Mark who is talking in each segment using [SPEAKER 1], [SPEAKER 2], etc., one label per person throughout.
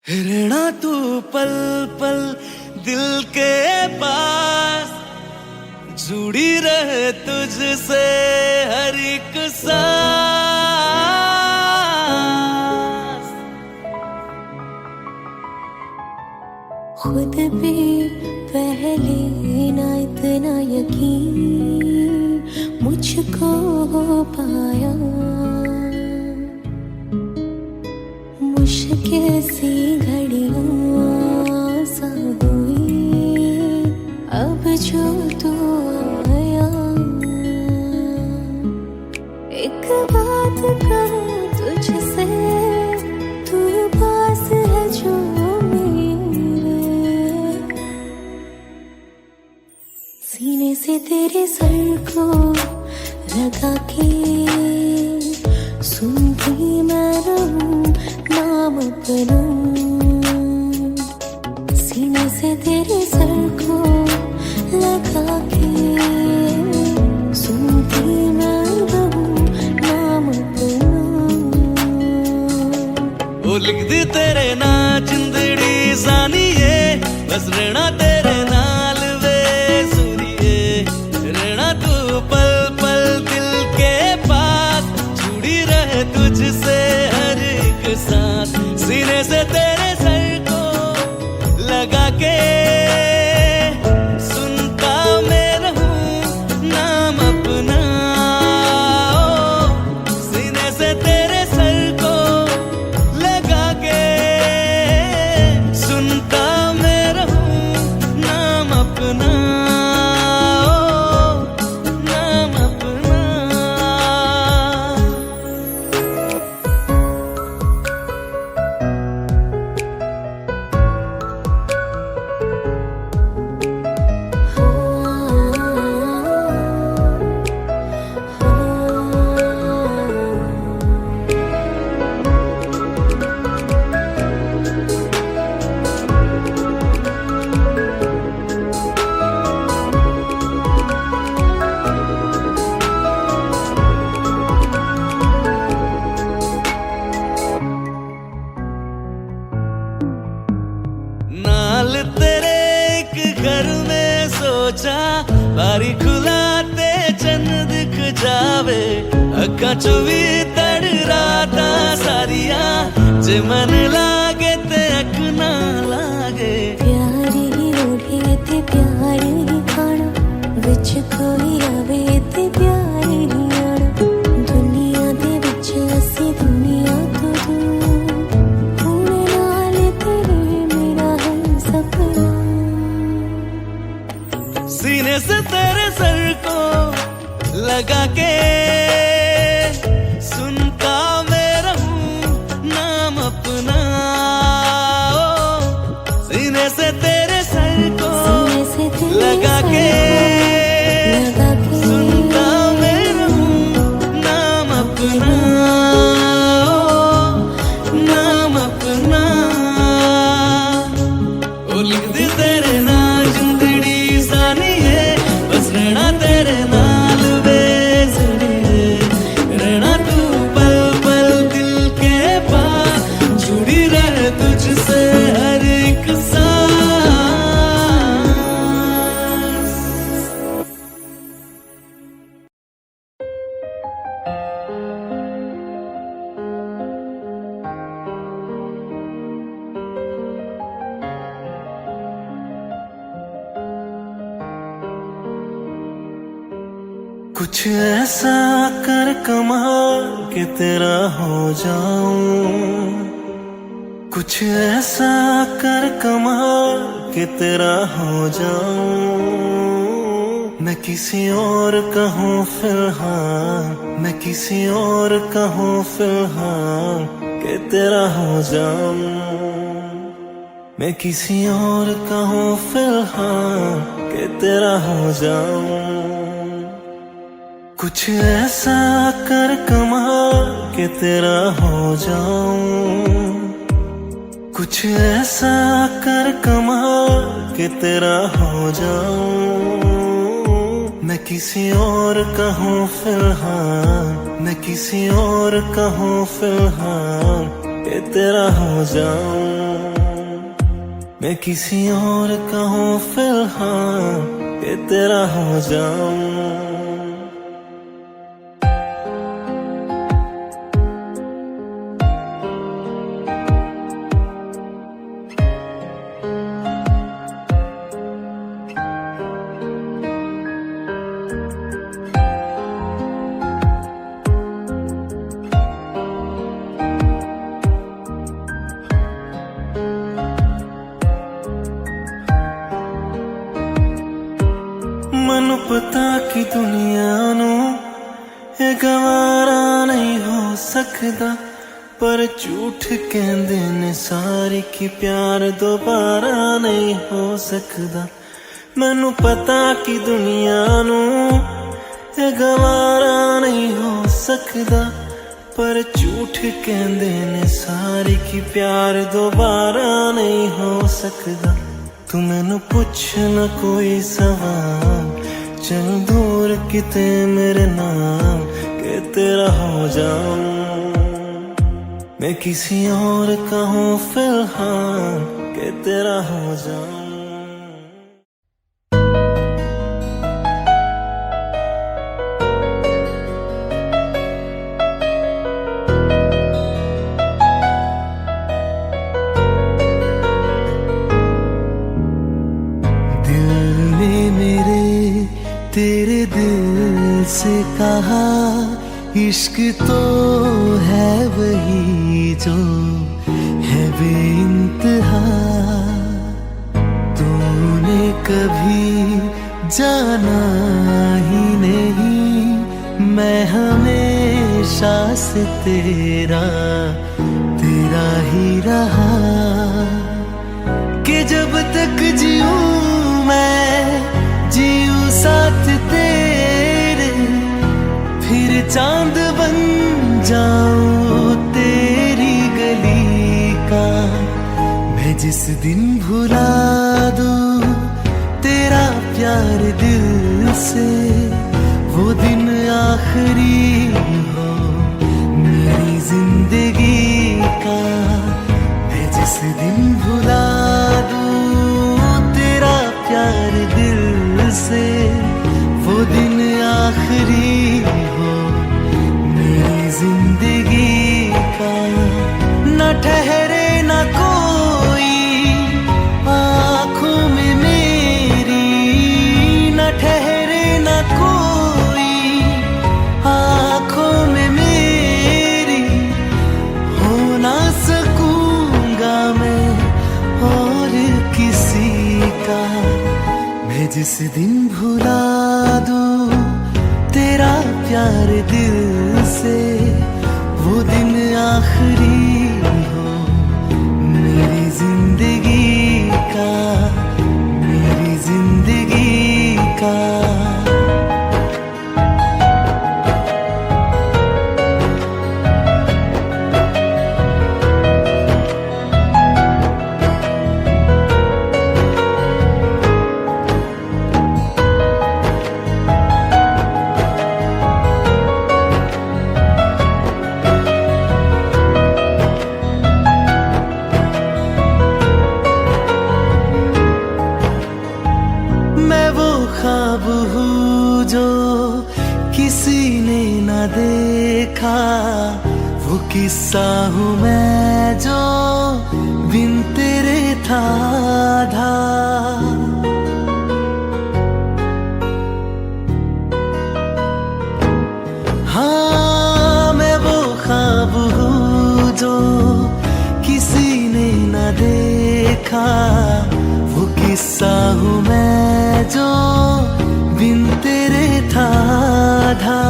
[SPEAKER 1] रहना तू पल पल दिल के पास, जुड़ी रहे तुझसे हर एक सांस।
[SPEAKER 2] खुद भी पहले ना इतना यकीन मुझको हो पाया, मुश्किल सी घड़ियां सा हुई अब जो तू आया। एक बात कहूँ तुझसे, तू पास है जो मेरे, सीने से तेरे सर को लगा के सुनती मैं रहूं नाम अपना। सीने से तेरे सर को लगा के सुनती मैं रहूं नाम अपना।
[SPEAKER 1] वो लिख दी तेरे ना जिंदड़ी जानिए, बस रहना तेरे नाल वे सुनिए। रहना तू पल पल दिल के पास, जुड़ी रहे तुझसे हर एक सांस। सीने से तेरे सर को लगा के सुनता मैं रहूं नाम अपना। सीने से तेरे सर को लगा के सुनता मैं रहूं नाम अपना, नाम अपना। नाल तेरे एक घर में सोचा, बारी खुलाते चन्न दिख जावे। अखा चो भी तड़ राता सारिया, जे मन लागे ते अख ना लागे।
[SPEAKER 2] प्यारी ओढ़े ते प्यार ही खाना, विच कोई आवे ते प्यार ही आना। दुनिया दे विच असी दुनिया तो दूर, हुण नाल तेरे मेरा है सपना।
[SPEAKER 1] सीने से तेरे सर को लगा के सुनता मैं रहूं नाम अपना। सीने से तेरे सर को लगा के सुनता मैं रहूं नाम अपना, नाम अपना। ओ लिख दी तेरे ना जिंदड़ी जानिए, बस रहना तेरे नाल वे जुड़िए। रहना तू पल पल दिल के पास, जुड़ी रहे तुझसे हर एक सांस। कुछ ऐसा कर कमाल कि तेरा हो जाऊं, कुछ ऐसा कर कमाल कि तेरा हो जाऊं। मैं किसी और कहूँ फिलहाल, मैं किसी और कहूँ फिलहाल कि तेरा हो जाऊं। मैं किसी और कहूँ फिलहाल कि तेरा हो जाऊं। कुछ ऐसा कर कमाल कि तेरा हो जाऊं, कुछ ऐसा कर कमाल कि तेरा हो जाऊं। मैं किसी और कहूँ फिलहाल, मैं किसी और कहूँ फिलहाल कि तेरा हो जाऊं। मैं किसी और का हूँ फिलहाल कि तेरा हो जाऊं। ਮੈਨੂੰ ਪਤਾ ਕਿ ਦੁਨੀਆ ਨੂੰ ਇਹ ਗਵਾਰਾ ਨਹੀਂ ਹੋ ਸਕਦਾ, ਪਰ ਝੂਠ ਕਹਿੰਦੇ ਨੇ ਸਾਰੇ ਕਿ ਪਿਆਰ ਦੁਬਾਰਾ ਨਹੀਂ ਹੋ ਸਕਦਾ। ਮੈਨੂੰ ਪਤਾ ਕਿ ਦੁਨੀਆ ਨੂੰ ਇਹ ਗਵਾਰਾ ਨਹੀਂ ਹੋ ਸਕਦਾ, ਪਰ ਝੂਠ ਕਹਿੰਦੇ ਨੇ ਸਾਰੇ ਕਿ ਪਿਆਰ ਦੁਬਾਰਾ ਨਹੀਂ ਹੋ ਸਕਦਾ। तू मैनू पुछ न कोई सवाल, चल दूर किते मेरे नाम के तेरा हो जाऊं। मैं किसी और का हूँ फिलहाल के तेरा हो जाऊं। तेरे दिल से कहा इश्क तो है वही जो है बेइंतहा, तूने कभी जाना ही नहीं मैं हमेशा से तेरा ही रहा, कि जब तक जीऊं मैं जीऊं साथ तेरे, फिर चांद बन जाऊं तेरी गली का। मैं जिस दिन भुला दूं तेरा प्यार दिल से, वो दिन आखिरी हो मेरी जिंदगी का। मैं जिस दिन भुला दूं तेरा प्यार दिल से, वो दिन आखिरी हो मेरी जिंदगी का। न ठहरे न कोई आँखों में मेरी, न ठहरे न कोई आँखों में मेरी, हो ना सकूंगा मैं और किसी का। मैं जिस दिन भुला दूं तेरा प्यार दिल से, वो दिन आखिरी हो मेरी जिंदगी का, मेरी जिंदगी का। ख्वाब हूँ जो किसी ने न देखा, वो किस्सा हूँ मैं जो बिन तेरे था आधा। हाँ मैं वो ख्वाब हूँ जो किसी ने न देखा, वो किस्सा हूँ मैं जो बिन तेरे था आधा।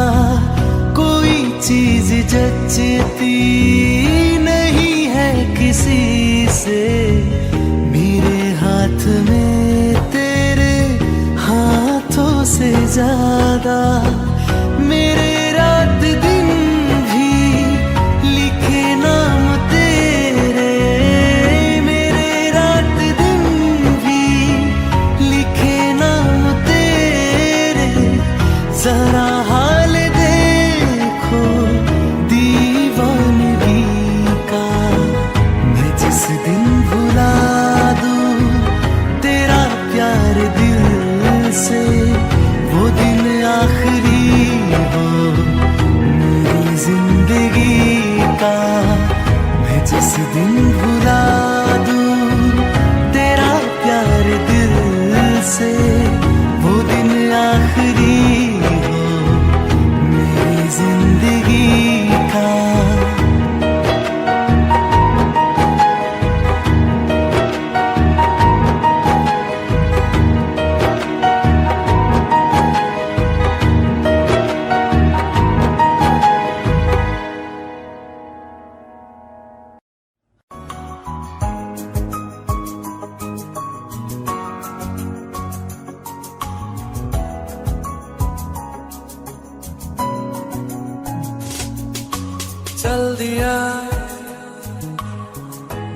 [SPEAKER 1] कोई चीज जचती नहीं है किसी से, मेरे हाथ में तेरे हाथों से ज्यादा। मेरे रात दिन भी लिखे नाम तेरे, मेरे रात दिन भी लिखे नाम तेरे। जरा हाल देखो दीवानगी का, मैं जिस दिन भुला दूं दिया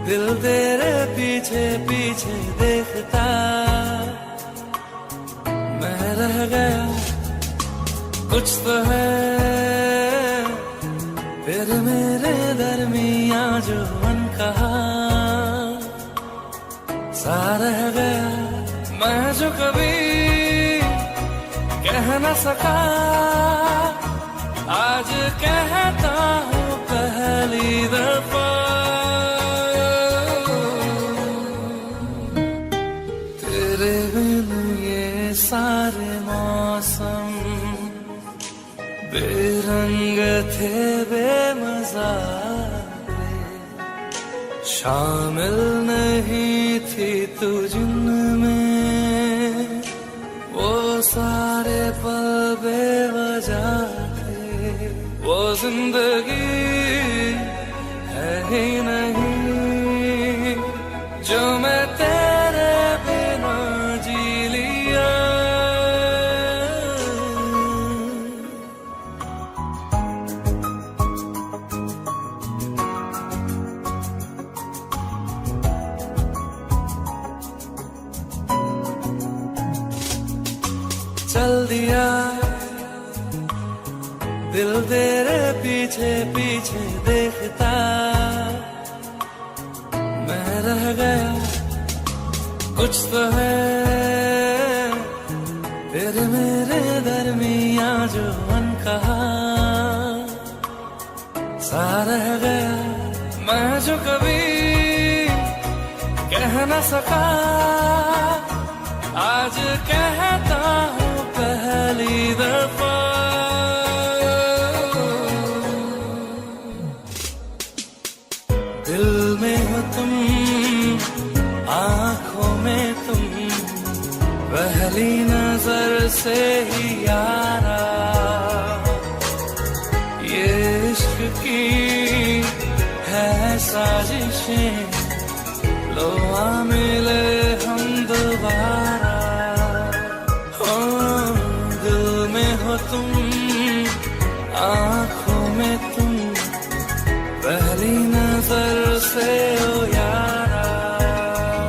[SPEAKER 1] दिल तेरे पीछे पीछे देखता, मैं रह गया कुछ तो है फिर मेरे दरमियां जो अनकहा सा रह गया। मैं जो कभी कह न सका आज कहता हूँ पहली दफा। तेरे बिन ये सारे मौसम बेरंग थे बेमजा थे, शामिल नहीं थी तू जिनमें वो सारे पल बेवजह थे। वो जिंदगी है ही नहीं जो मैं तेरे बिना जी लिया। चल दिया दिल तेरे पीछे पीछे देखता, मैं रह गया कुछ तो है फिर मेरे दरमियां जो अनकहा सा रह गया। मैं जो कभी कह न सका आज कहता हूँ पहली दफा। दिल में हो तुम आँखों में तुम पहली नजर से ही यारा, ये इश्क की है साजिशें लो आ मिले हम दोबारा। हो दिल में हो तुम आँखों में तुम पहली नजर से ओ यारा,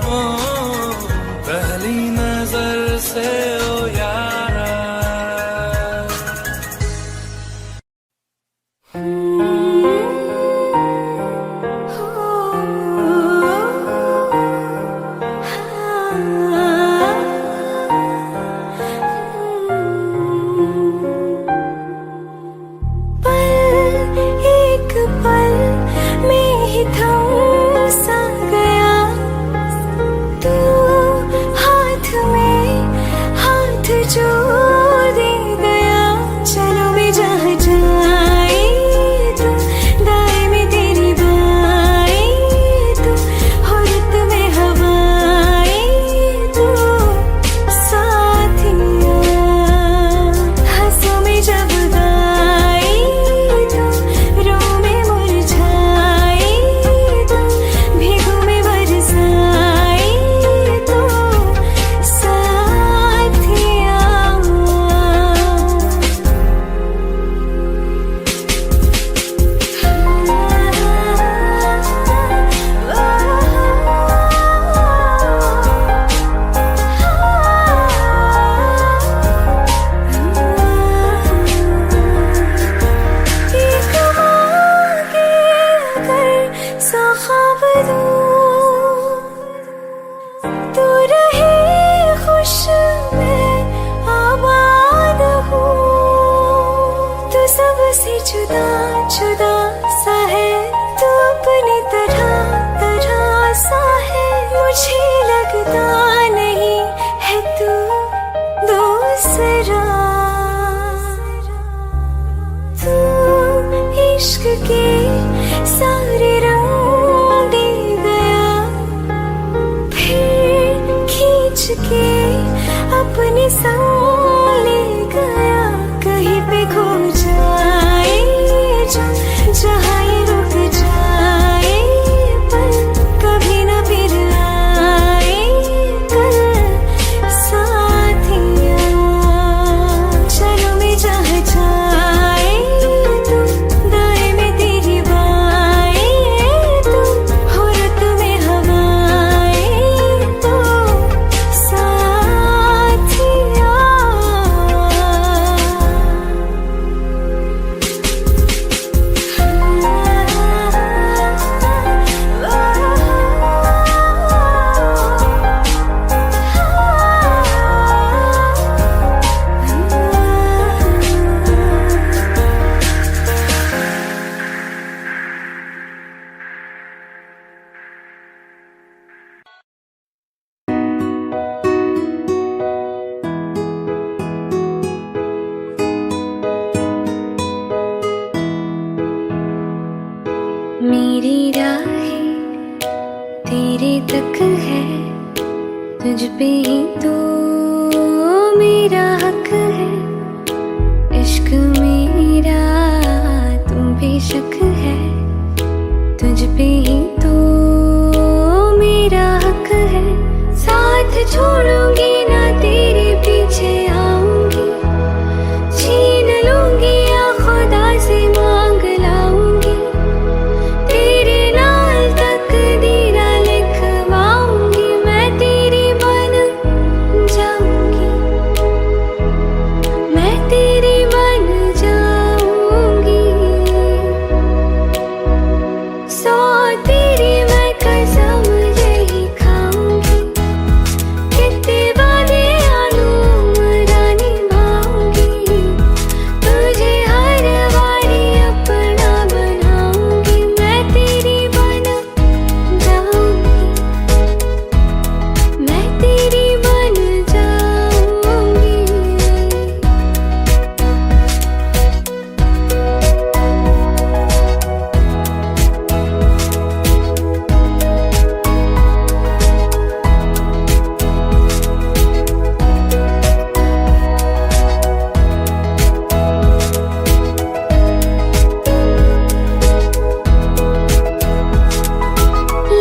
[SPEAKER 1] ओ पहली नजर से ओ यारा। जुदा जुदा सा है तू अपनी तरह तरह सा है, मुझे लगता नहीं है तू दूसरा। तू इश्क के सारे रंग दे गया, फिर खींच के अपने संग ले गया। कहीं पे खो जाए जहाँ ये रुक जाए, पर कभी न फिर आए कल साथिया। चलो मैं जहाँ जाए तू दाएं में तेरी बात
[SPEAKER 2] हक है, तुझ पे ही तो मेरा हक है। इश्क मेरा तुम बेशक है, तुझ पे ही तो मेरा हक है। साथ छोड़ूंगी ना तेरे पीछे आऊंगी, छीन लूंगी या खुदा से मांग लाऊंगी। तेरे नाल तकदीरा लिखवाऊंगी, मैं तेरी बन जाऊंगी, मैं तेरी बन जाऊंगी। सौ तेरी मैं कसम यही खाऊंगी, कितने वादे आलूमरा निभाऊंगी। तुझे हर बारी अपना बनाऊंगी, मैं तेरी बन जाऊंगी, मैं तेरी बन जाऊंगी।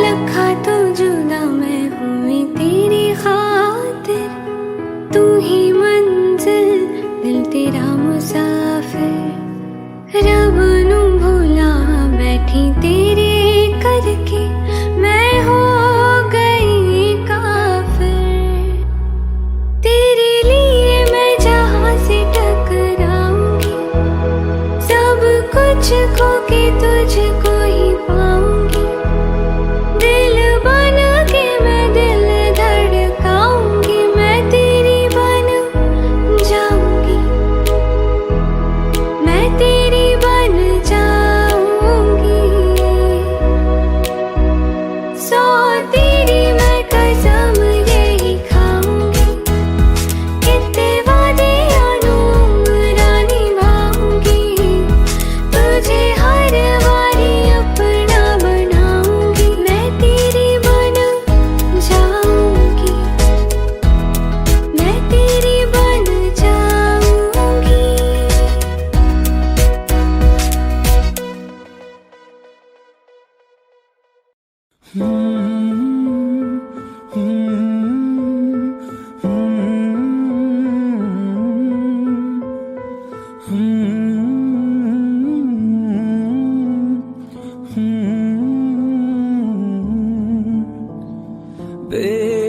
[SPEAKER 2] लखा तो जुदा मैं हुई तेरी खातिर, तू ही मंजिल दिल तेरा मुसाफिर। रब नू भुला बैठी तेरे करके, मैं हो गई काफिर। तेरे लिए मैं जहां से टकराऊंगी, सब कुछ खो के तुझको ही पाऊंगी। दिल बन के मैं दिल धड़काऊंगी, मैं तेरी बन जाऊंगी, मैं तेरी बन जाऊंगी। सौ तेरी मैं कसम यही खाऊंगी, कितने वादे आलूमरा निभाऊंगी। तुझे हर बारी अपना बनाऊंगी, मैं तेरी बन जाऊंगी, मैं तेरी बन जाऊंगी।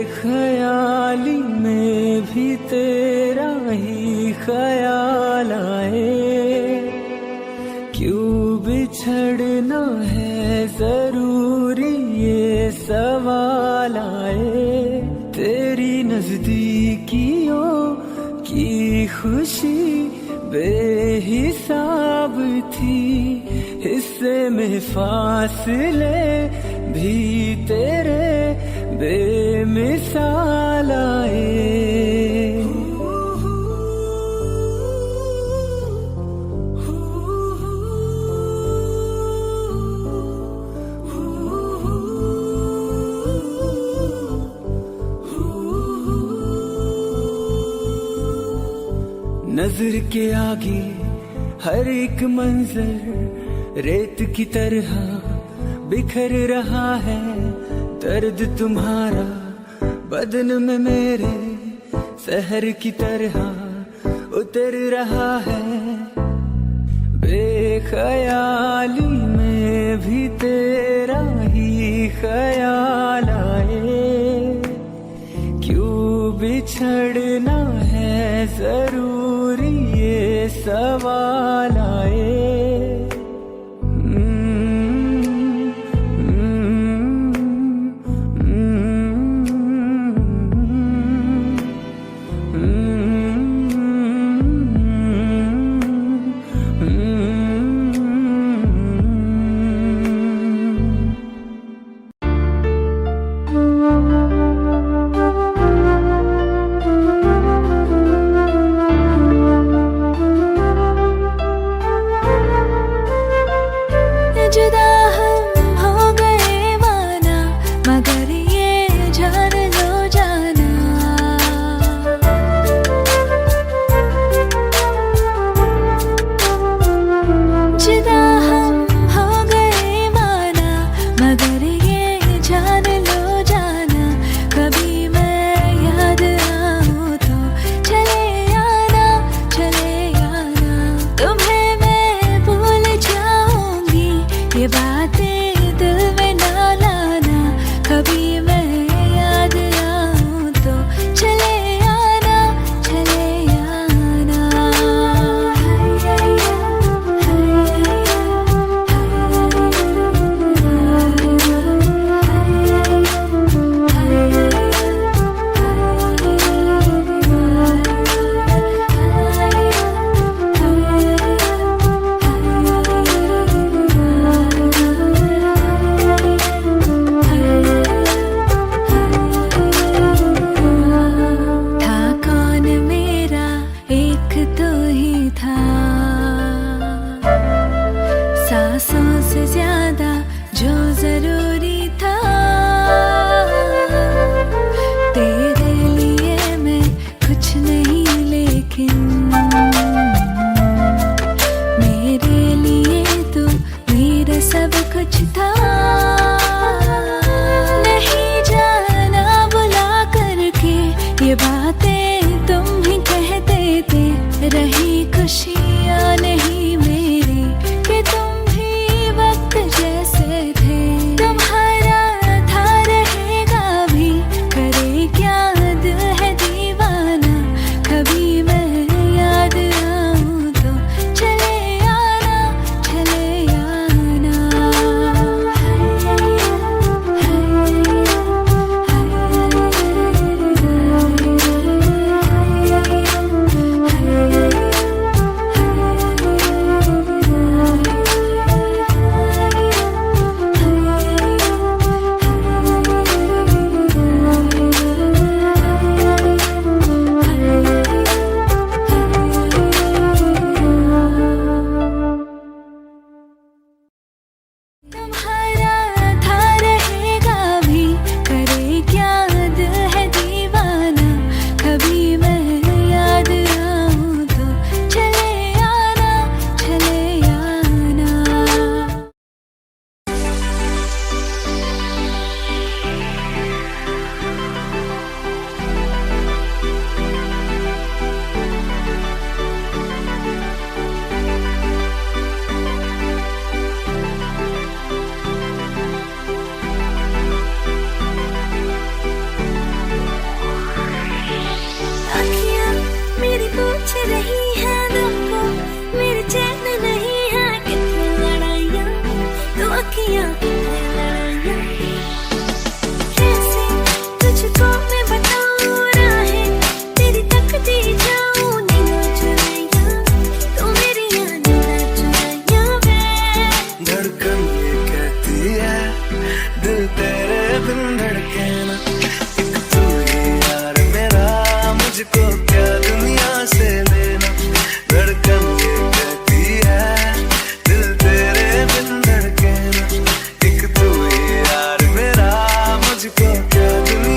[SPEAKER 1] बेख्याली में भी तेरा ही ख्याल आए, क्यों बिछड़ना है जरूरी ये सवाल आए। तेरी नजदीकियों की खुशी बेहिसाब थी, हिस्से में फासले भी तेरे बेमिसाल आए। नजर के आगे हर एक मंजर रेत की तरह बिखर रहा है। दर्द तुम्हारा बदन में मेरे शहर की तरह उतर रहा है। बेख्याली में भी तेरा ही ख्याल आए, क्यों बिछड़ना है जरूरी ये सवाल आए।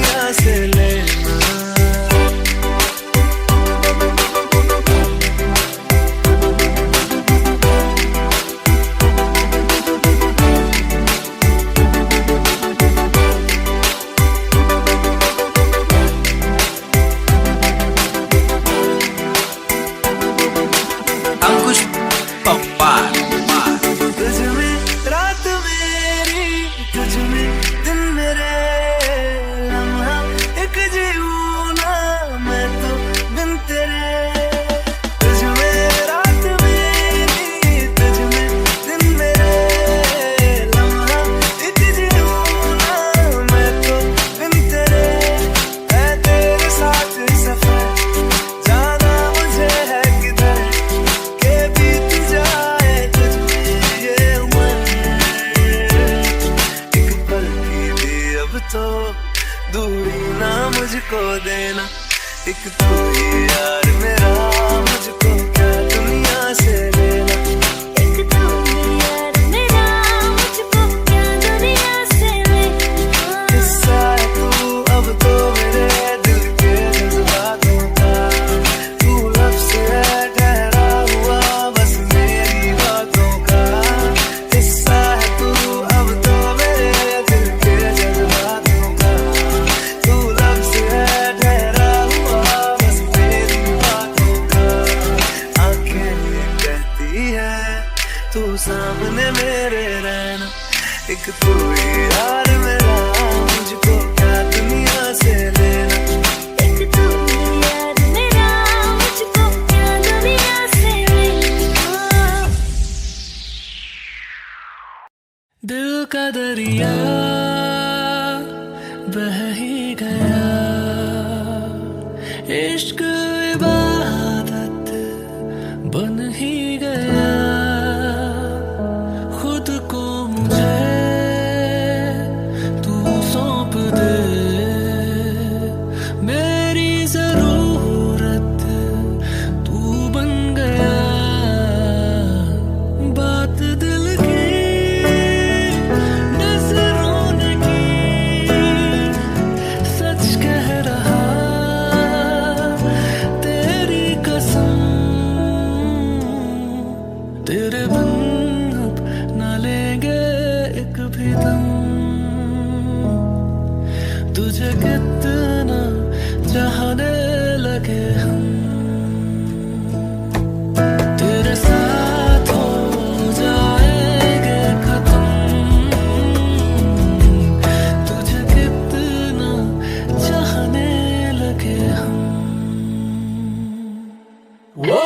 [SPEAKER 1] दुनिया से लेना।
[SPEAKER 3] अंकुश पप्पा।
[SPEAKER 1] तुझ में रात मेरी, तुझ में दिन मेरे, लम्हा एक जीऊं ना मैं तो बिन तेरे। तुझ में रात मेरी, तुझ में दिन मेरे, लम्हा एक जीऊं ना मैं तो बिन तेरे। है तेरे साथ सफर, जाना मुझे है किधर, के बीत जाए तुझ में ये उम्र। एक पल की भी अब तो दूरी ना मुझको देना। एक तू ही यार मेरा, मुझको क्या दुनिया से लेना।
[SPEAKER 2] एक तू ही यार मेरा, मुझको क्या दुनिया से लेना।
[SPEAKER 1] हिस्सा है तू अब तो मेरे दिल के जज्बातों का, तू लफ्ज़ है ठहरा हुआ बस मेरी बातों का। हिस्सा है तू अब तो मेरे दिल के जज्बातों का, तू लफ्ज़ है ठहरा हुआ बस मेरी बातों का। आंखें ये कहती है तू सामने मेरे रहना। एक तू ही यार मेरा, मुझको क्या दुनिया से लेना।
[SPEAKER 2] एक तू ही यार मेरा, मुझको क्या दुनिया से लेना।
[SPEAKER 1] दिल का दरिया बह ही गया, इश्क इबादत बन ही गया। खुद को मुझे तू सौंप दे, मेरी जरूरत तू बन गया। बात दिल की नजरों ने की, सच कह रहा तेरी कसम। तेरे बिन अब न लेंगे एक भी दम। तुझे कितना चाहने लगे हम, तेरे साथ हो जाएंगे खत्म। तुझे कितना चाहने लगे हम। वो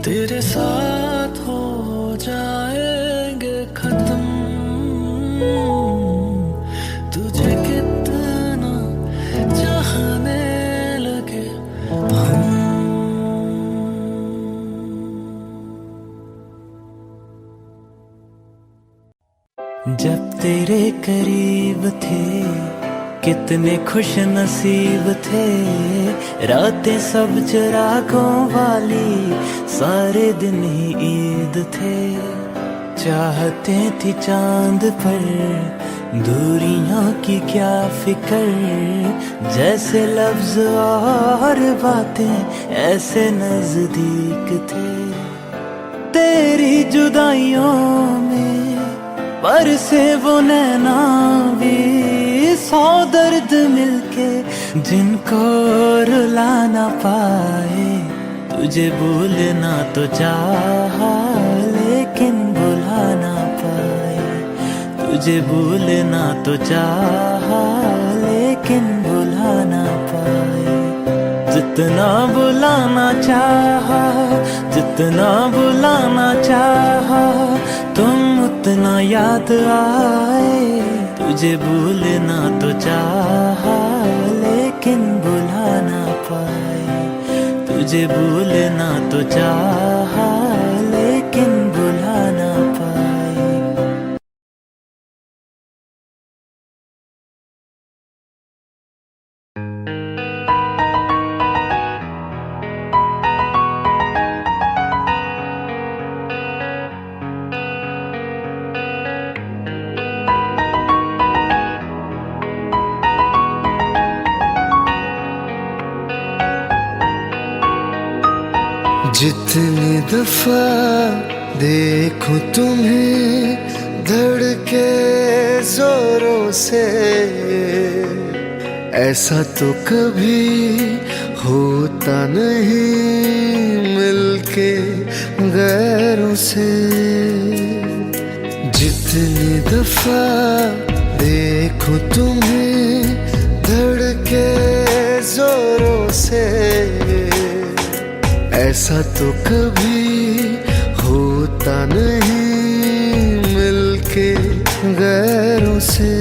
[SPEAKER 1] तेरे साथ हो जाएंगे खत्म, तुझे कितना चाहने लगे हम। जब तेरे करीब थे कितने खुश नसीब थे, रातें सब चिरागों वाली, सारे दिन ही ईद थे। चाहते थी चांद पर, दूरियां की क्या फिक्र, जैसे लफ्ज और बातें ऐसे नजदीक थे। तेरी जुदाइयों में पर से वो नैना भी, 100 दर्द मिलके जिनको रुला ना पाए। तुझे भूलना तो चाहा लेकिन भुला ना पाए, तुझे भूलना तो चाहा लेकिन भुला ना पाए। जितना बुलाना चाहा, जितना बुलाना चाहा, तुम उतना याद आए। तुझे भूलना तो चाहा लेकिन भुला ना पाए, तुझे भूलना तो चाहा लेकिन भुला ना पाए।
[SPEAKER 4] जितनी दफा देखूं तुम्हें धड़के जोरों से, ऐसा तो कभी होता नहीं मिलके गैरों से। जितनी दफा देखूं तुम्हें धड़के जोरों से, ऐसा तो कभी होता नहीं मिलके गैरों से।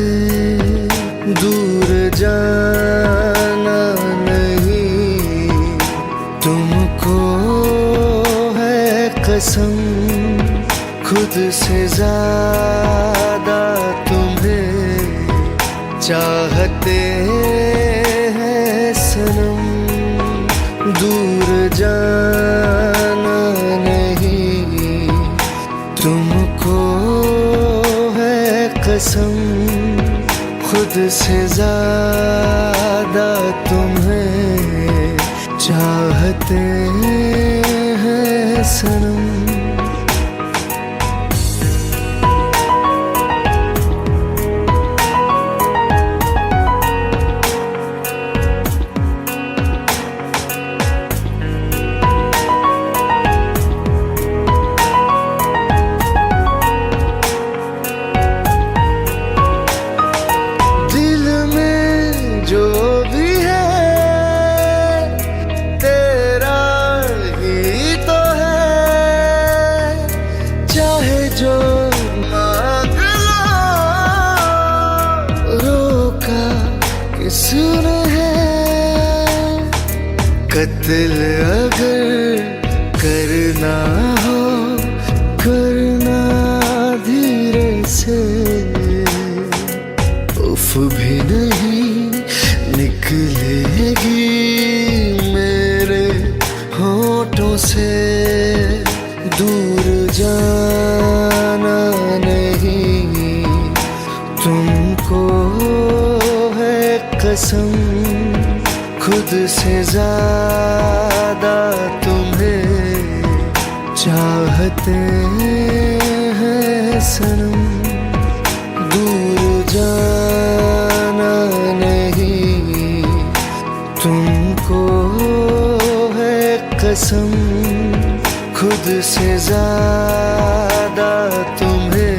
[SPEAKER 4] दूर जाना नहीं तुमको है कसम, खुद से ज्यादा तुम्हें चाहते हैं सनम। दूर जाना नहीं तुमको है कसम, खुद से ज्यादा तुम्हें चाहते हैं सनम। किसने है कत्ल अगर करना हो, करना धीरे से। उफ भी नहीं निकलेगी मेरे होठों से। दूर जाना नहीं तुमको कसम, खुद से ज्यादा तुम्हें चाहते हैं सनम। दूर जाना नहीं तुमको है कसम, खुद से ज्यादा तुम्हें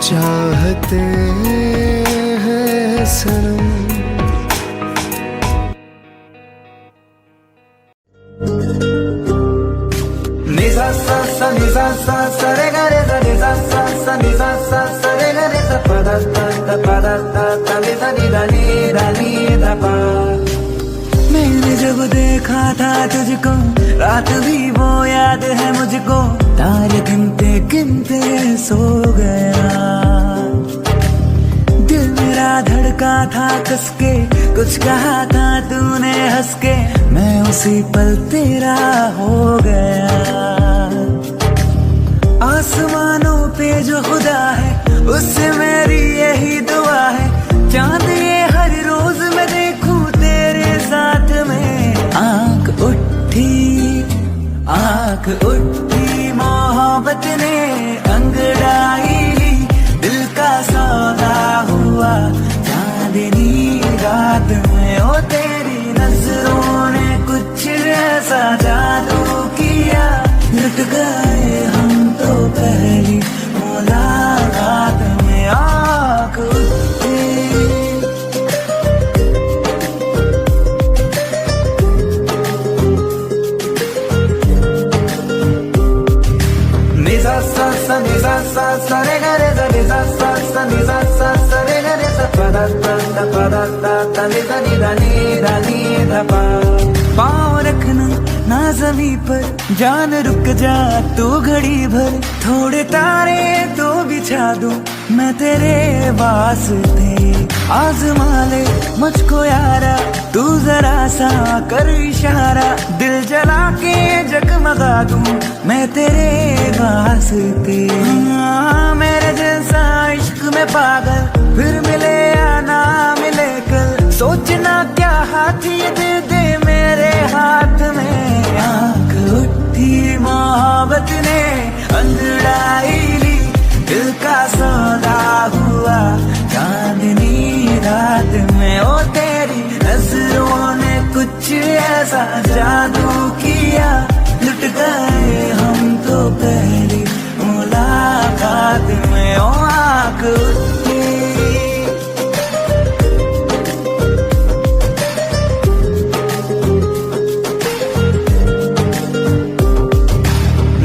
[SPEAKER 4] चाहते हैं सनम।
[SPEAKER 5] सा नि सा सा सा रे गा रे सा नि सा सा सा नि सा सा सा रे गा रे सा प दा ता नि सा नि दा नि दा पा।
[SPEAKER 1] मैंने जब देखा था तुझको रात भी वो याद है मुझको, तारे गिनते गिनते सो गया। दिल मेरा धड़का था कसके, कुछ कहा था तूने हंस के, मैं उसी पल तेरा हो गया। आसमानों पे जो खुदा है उससे मेरी यही दुआ है, चांद ये हर रोज मैं देखूं तेरे साथ में। आंख उठी मोहब्बत ने अंगड़ाई ली, दिल का सौदा हुआ चांदनी रात में। ओ तेरी नजरों ने कुछ ऐसा जादू किया, लुट गए हम तो पहली मुलाकात में। आँख उठी
[SPEAKER 5] नि सा सा सा नि सा सा सा रे गा रे सा नि सा सा सा नि सा सा सा रे गा रे सा प दा ता नि सा नि दा नि दा पा।
[SPEAKER 1] पाँव रखना ना ज़मीं पर, जान रुक जा तू घड़ी भर, थोड़े तारे तो बिछा दूं मैं तेरे वास्ते। आज़मा ले मुझको यारा, तू जरा सा कर इशारा, दिल जला के जगमगा दूं मैं तेरे वास्ते। हाँ, मेरे जैसा इश्क में पागल फिर मिले या ना मिले कल, सोचना क्या हाथ ये दे दे मेरे हाथ में। आँख उठी मोहब्बत ने अंगड़ाई ली, दिल का सौदा हुआ चांदनी रात में। ओ तेरी नजरों ने कुछ ऐसा जादू किया, लुट गए हम तो पहली मुलाकात में। ओ आँख उठी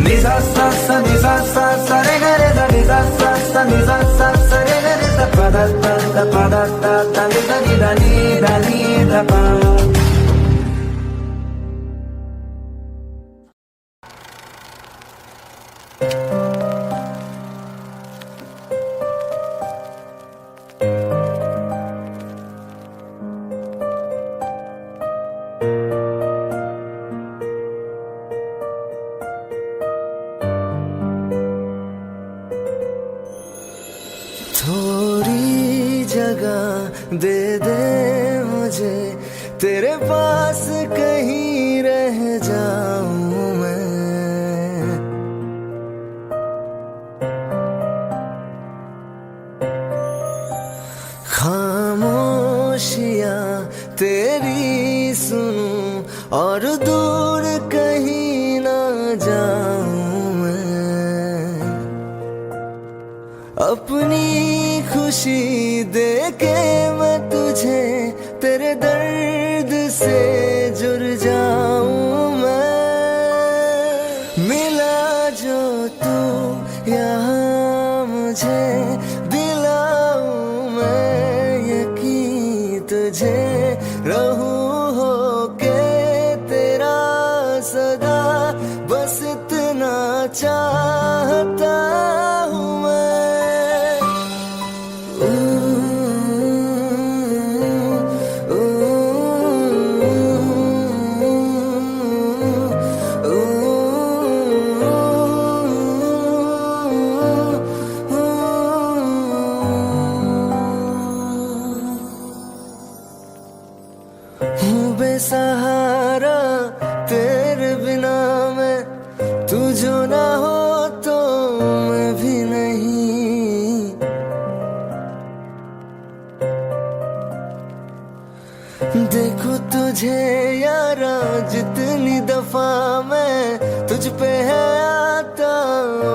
[SPEAKER 5] नि सा सा सा नि सा सा सा रे गा रे सा नि सा सा सा नि सा सा सा रे गा रे सा प दा ता नि सा नि दा पा।
[SPEAKER 4] थोड़ी जगह दे दे मुझे, तेरे पास कहीं रह जाऊं मैं। खामोशियां तेरी सुनूं और दूर कहीं ना जाऊं मैं। अपनी खुशी दे के मैं तुझे तेरे दर्द से जुड़ जाऊं मैं। मिला जो तू यहाँ मुझे, दिलाऊं मैं यकीन तुझे, रहूं होके तेरा सदा, बस इतना चाहता हूँ मैं। हूँ बेसहारा तेरे बिना मैं, तू जो ना हो तो मैं भी नहीं। देखो तुझे यारा जितनी दफा मैं तुझ पे है आता,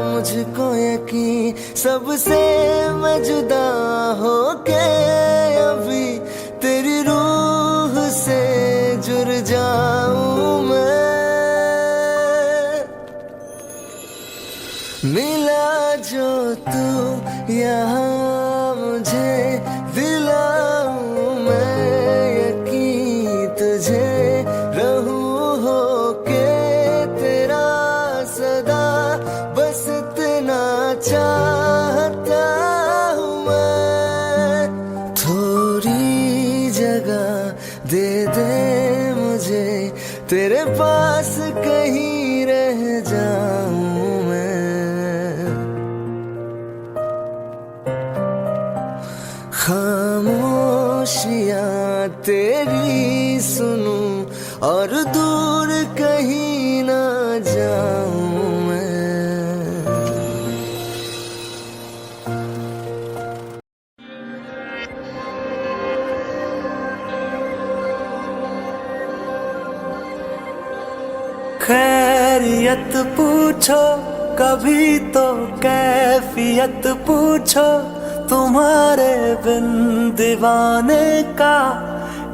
[SPEAKER 4] मुझको यकीन सबसे मैं जुदा होके अभी तेरी रूह से जुड़ जाऊं मैं। मिला जो तू यहाँ मुझे दिलाऊं मैं यकीन तुझे रहूं हो के तेरा सदा बस इतना चाहता हूँ मैं थोड़ी जगह दे दे मुझे तेरे पास कहीं रह जाऊं मैं खामोशियां तेरी सुनूं और दूर कहीं ना जाऊं मैं
[SPEAKER 1] खैरियत पूछो कभी तो कैफियत पूछो तुम्हारे बिन दीवाने का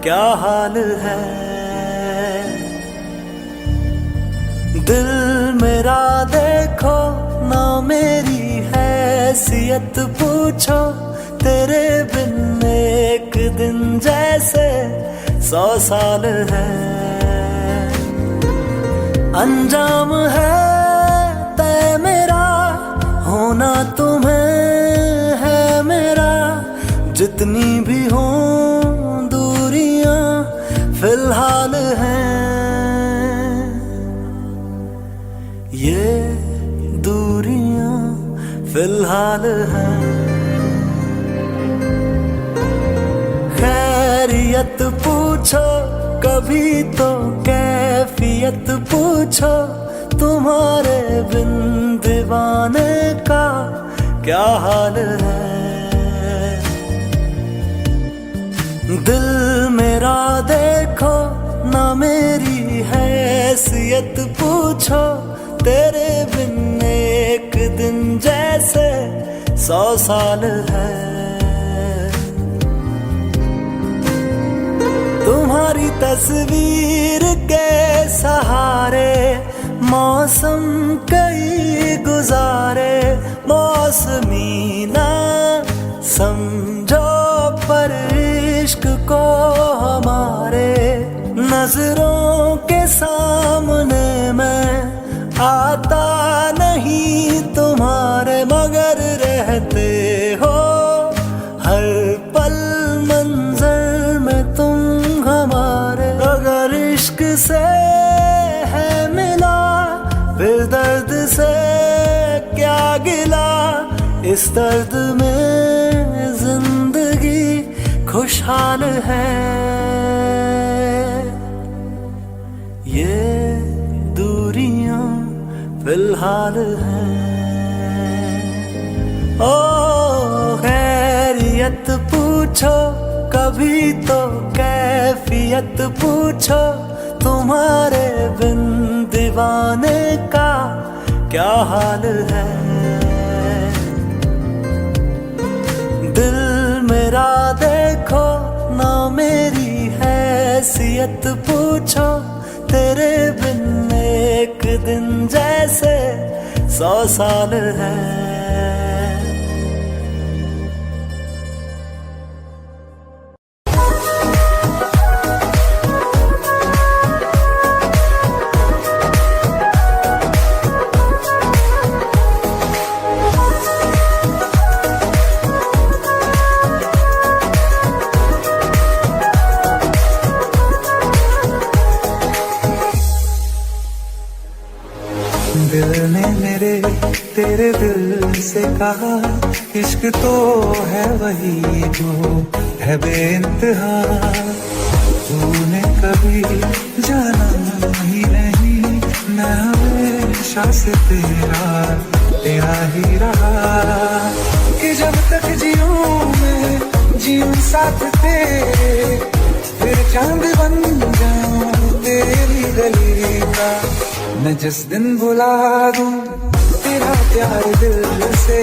[SPEAKER 1] क्या हाल है दिल मेरा देखो ना मेरी हैसियत पूछो तेरे बिन एक दिन जैसे 100 साल है अंजाम है तय मेरा होना तुम्हें है मेरा जितनी भी हो दूरियां फिलहाल हैं ये दूरियां फिलहाल हैं खैरियत पूछो कभी तो कैफियत पूछो तुम्हारे बिन दीवाने का क्या हाल है दिल मेरा देखो ना मेरी हैसियत पूछो तेरे बिन एक दिन जैसे 100 साल है तुम्हारी तस्वीर के सहारे मौसम कई गुजारे मौसमी ना समझो पर इश्क को हमारे नजरों के सामने मैं आता नहीं तुम्हारे मगर रहते हो हर पल मंजर में तुम हमारे अगर इश्क से है मिला फिर दर्द से क्या गिला इस दर्द में जिंदगी खुशहाल है ये दूरियां फिलहाल हैं ओ खैरियत पूछो कभी तो कैफियत पूछो तुम्हारे बिन दीवाने का क्या हाल है दिल मेरा देखो ना मेरी हैसियत पूछो तेरे बिन एक दिन जैसे 100 साल है
[SPEAKER 5] दिल ने मेरे तेरे दिल से कहा इश्क तो है वही जो है बेइंतहा तूने कभी जाना ही नहीं मैं हमेशा से तेरा ही रहा कि जब तक जीऊं मैं जीऊं साथ तेरे फिर चांद बन जाऊं तेरी गली का मैं जिस दिन बुला दूं तेरा प्यार दिल से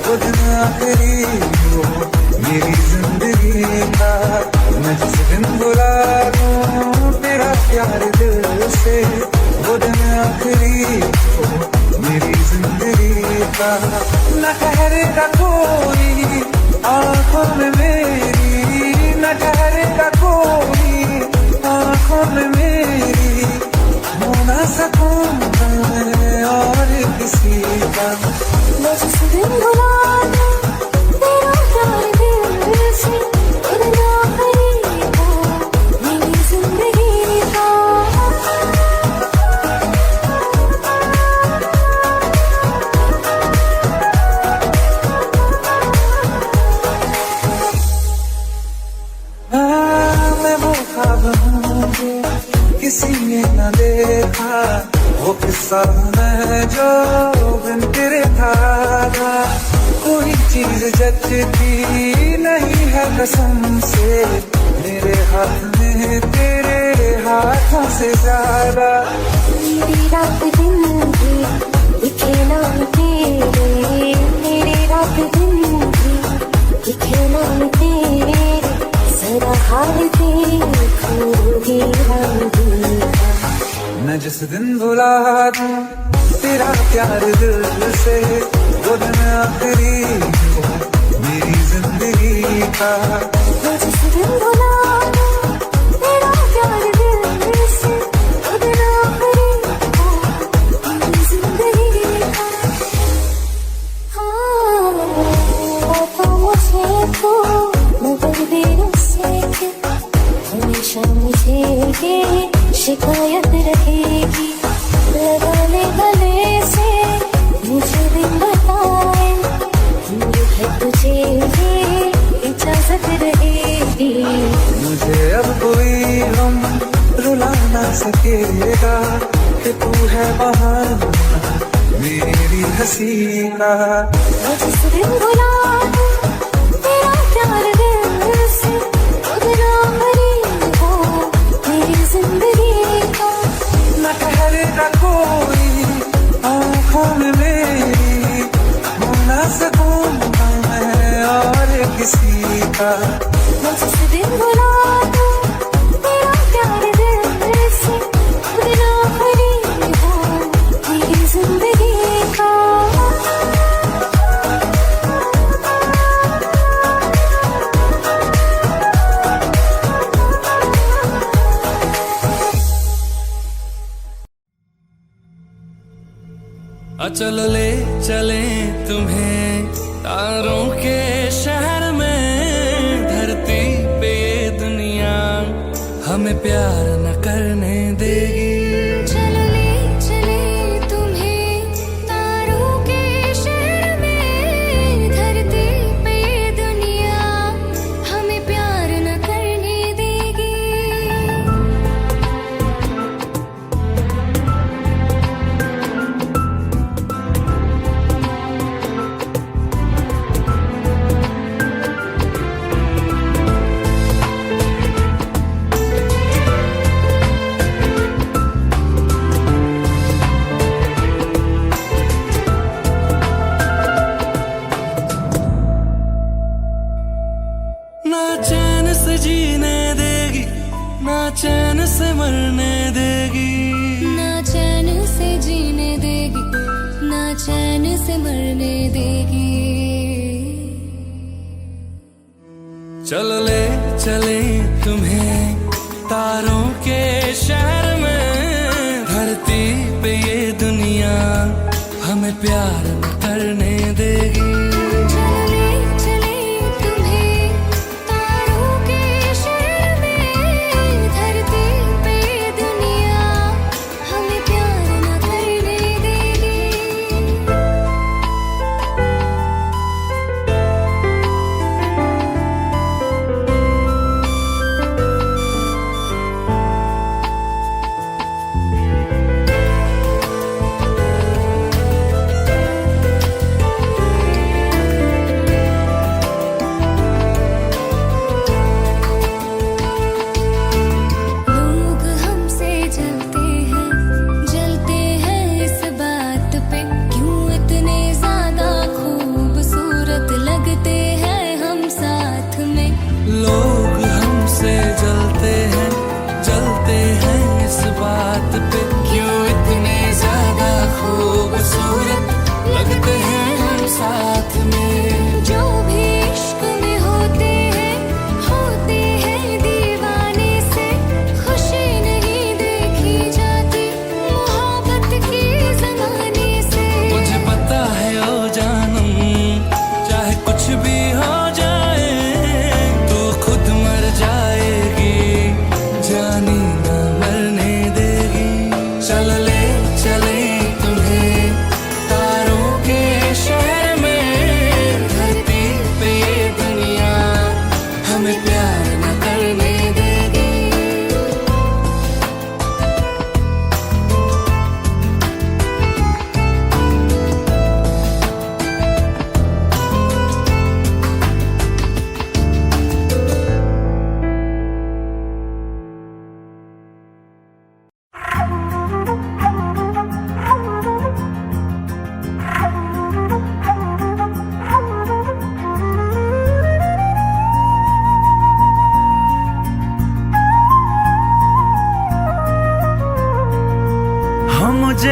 [SPEAKER 5] वो दिन आखिरी हो मेरी जिंदगी का मैं जिस दिन बुला दूं तेरा प्यार दिल से वो दिन आखिरी हो मेरी जिंदगी का, न ठहरेगा कोई आंखों में मेरी, न ठहरेगा कोई आंखों में मेरी, हो ना सकूंगा मैं और किसी का।
[SPEAKER 2] मैं जिस दिन भुला दूं तेरा प्यार दिल से, उड़ना पड़ेगा मेरी जिंदगी का।
[SPEAKER 5] मैं वो ख्वाब हूँ किसी ने न देखा, वो किस्सा मैं जो बिन तेरे था। कोई चीज जचती नहीं है कसम से, मेरे हाथ में तेरे हाथों से ज्यादा।
[SPEAKER 2] मेरी रात दिन भी दिखे नाम तेरे, मेरी रात दिन भी दिखे नाम तेरे, जरा हाल देखूंगी हम का।
[SPEAKER 5] मैं जिस दिन भुला दूं तेरा प्यार दिल से, वो दिन आखिरी हो मेरी जिंदगी का।
[SPEAKER 2] मैं जिस दिन भुला दूं तेरा प्यार दिल से, वो दिन आखिरी हो मेरी जिंदगी का। हाँ, तो मुझे तो मगर देर से हमेशा मुझे ये शिकायत रहेगी। लगा ले गले से मुझे दिन बताए, है तुझे ये इजाजत रहेगी।
[SPEAKER 5] मुझे अब कोई गम रुला ना सकेगा कि तू है बहाना मेरी हंसी का।
[SPEAKER 2] मैं जिस दिन भुला दूं तेरा प्यार दिल से, वो दिन आखिरी हो मेरी जिंदगी का।
[SPEAKER 5] न ठहरेगा कोई आंखों में मेरी, हो ना सकूंगा मैं और किसी का।
[SPEAKER 2] मैं जिस दिन भुला दूं तेरा प्यार दिल से, वो दिन आखिरी हो मेरी जिंदगी का।
[SPEAKER 1] चलो ले चले तुम्हें तारों के शहर में, धरती पे ये दुनिया हमें प्यार न करने देगी।
[SPEAKER 2] चलो ले चले तुम्हें तारों के शहर में, धरती पे ये दुनिया हमें प्यार न करने देगी।
[SPEAKER 1] ना चैन से जीने देगी, ना चैन से मरने देगी,
[SPEAKER 2] ना चैन से जीने देगी, ना चैन से मरने देगी।
[SPEAKER 1] चलो ले चले तुम्हें तारों के शहर में, धरती पे ये दुनिया हमें प्यार न करने देगी।
[SPEAKER 2] चलो ले चले तुम्हें तारों के शहर में, धरती पे ये दुनिया हमें प्यार न करने देगी।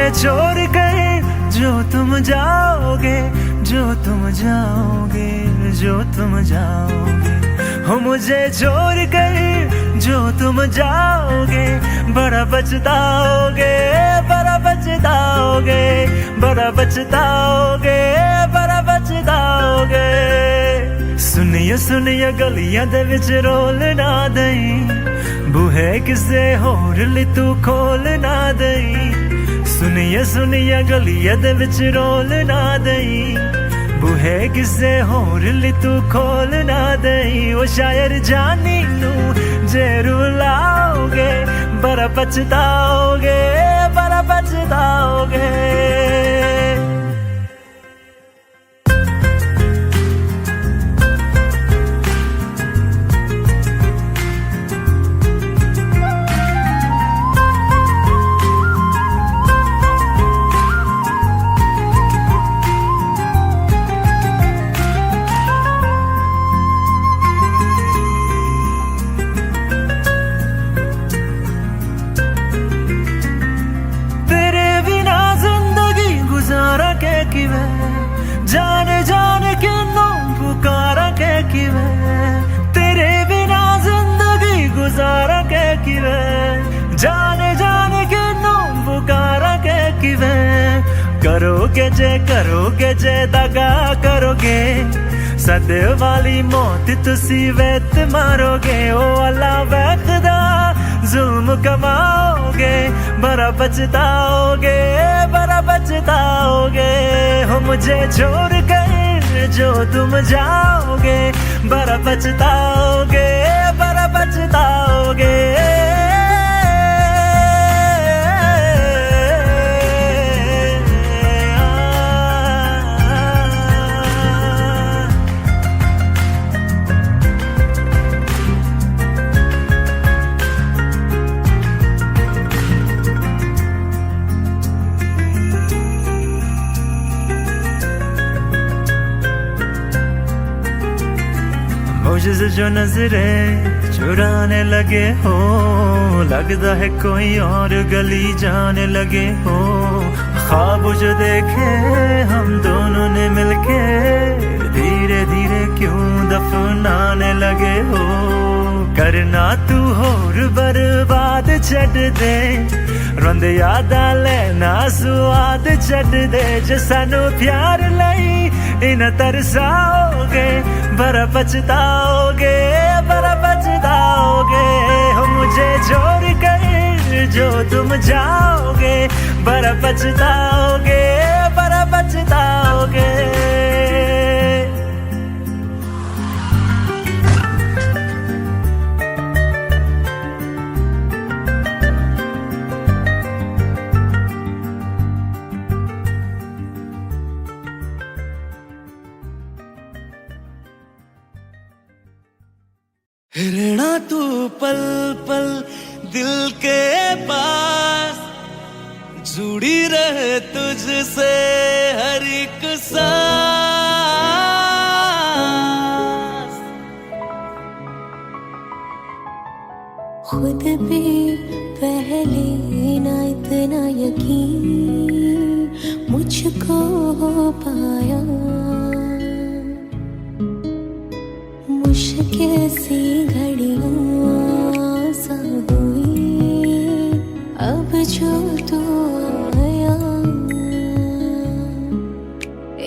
[SPEAKER 5] मुझे छोड़ कर जो तुम जाओगे, जो तुम जाओगे, जो तुम जाओगे, हो मुझे छोड़ कर जो तुम जाओगे, बड़ा पछताओगे, बड़ा पछताओगे, बड़ा पछताओगे, बड़ा पछताओगे। सुनिए सुनिए गलियां दे विच रोल ना दई, बूहे किसे होर ली तू खोल ना दई। सुनिए सुनिए गलियां दे विच रोल ना दई, बूहे किसे होर ली तू खोल ना दई। ओ शायर जानी नू जे रुलाओगे, बड़ा पछताओगे, बड़ा पछताओगे। जान जान क्यों पुकारा के किवे, तेरे बिना जिंदगी गुजारा के किवे, जान जान क्यों पुकारा के किवे। करोगे जे दगा करोगे, सद वाली मौत तुसी वेत मारोगे। ओ अल्लाह वैखदा जुल्म कमाओगे, बड़ा पछताओगे, बड़ा पछताओगे। हो मुझे छोड़ कर जो तुम जाओगे, बड़ा पछताओगे, बड़ा पछताओगे। मुझसे जो नजरे चुराने लगे हो, लगता है कोई और गली जाने लगे हो। ख्वाब जो देखे हम दोनों ने मिलके, धीरे धीरे क्यों दफनाने लगे हो। करना तू होर बर्बाद छड़ दे, रोंद यादा लेना स्वाद छड़ दे। जे सानू प्यार लई इन तरसाओगे, बड़ा पछताओगे, बड़ा पछताओगे। हो मुझे छोड़ कर जो तुम जाओगे, बड़ा पछताओगे, बड़ा पछताओगे।
[SPEAKER 1] रहना तू पल पल दिल के पास, जुड़ी रहे तुझसे हर एक सांस।
[SPEAKER 2] खुद पे पहले ना इतना यकीन मुझको हो पाया, मुश्किल सी घड़ियां सा हुई अब जो तू आया।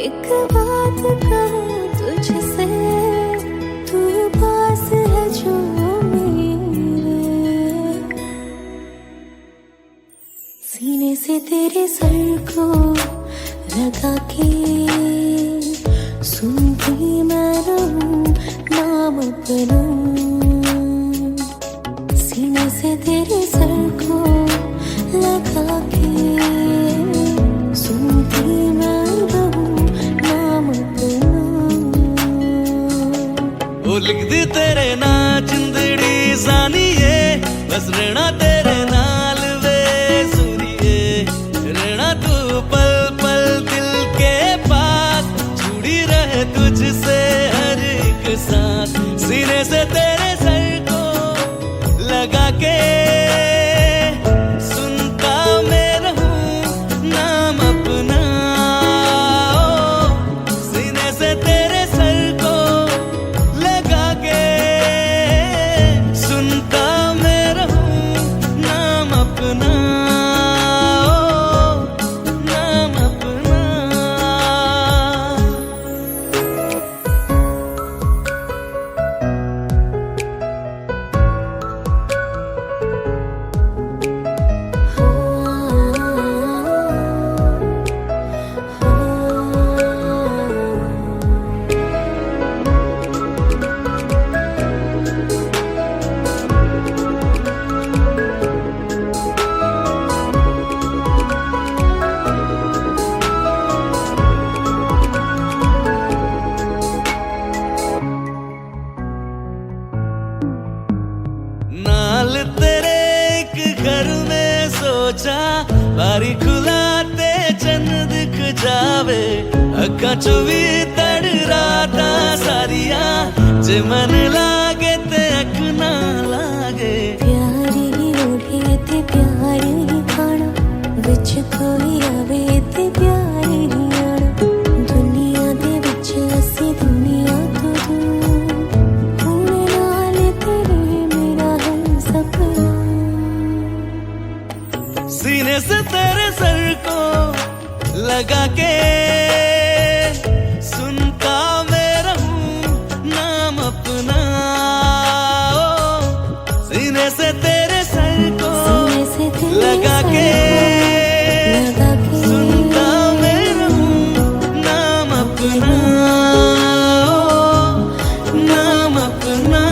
[SPEAKER 2] एक बात कहूँ तुझसे, तू पास है जो मेरे, सीने से तेरे सर को लगा के सुनती मैं रहूं नाम अपना। सीने से तेरे सर को लगा के सुनती मैं रहूं नाम अपना।
[SPEAKER 1] ओ लिख दी तेरे ना जिंदड़ी जानिए, बस रहना तेरे नाल वे सुनिए। रहना तू पल पल दिल के पास, जुड़ी रहे तुझसे हर एक सांस। सीने से तेरे सर को लगा के सुनता मैं रहूं कछु भी तड़ राता सारिया जे मन लागे ते अख ना लागे
[SPEAKER 2] प्यार ही ओढ़े ते प्यार ही खाना विच कोई आवे ते प्यार ही आना दुनिया दे विच असी दुनिया तो दूर होने नाल तेरे मेरा है सपना
[SPEAKER 1] सीने से तेरे सर को लगा के सुनता मैं रहूं नाम अपना सीने से तेरे सर को
[SPEAKER 2] सीने से तेरे
[SPEAKER 1] लगा
[SPEAKER 2] सर
[SPEAKER 1] के
[SPEAKER 2] लगा के
[SPEAKER 1] सुनता मैं रहूं नाम अपना नाम अपना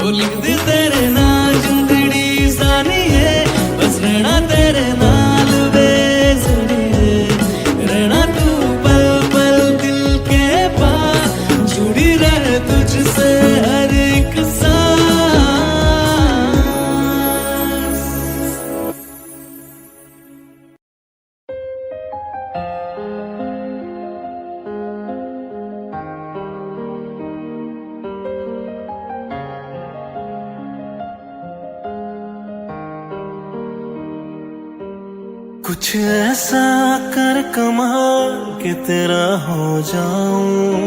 [SPEAKER 1] ओ लिख दी तेरे नाल जिंदड़ी सानिए बस रहना तेरे नाल वे सुनिए रहना तू पल पल दिल के पास जुड़ी रहे तुझसे हर एक सांस
[SPEAKER 5] कुछ ऐसा कर कमाल कि तेरा हो जाऊं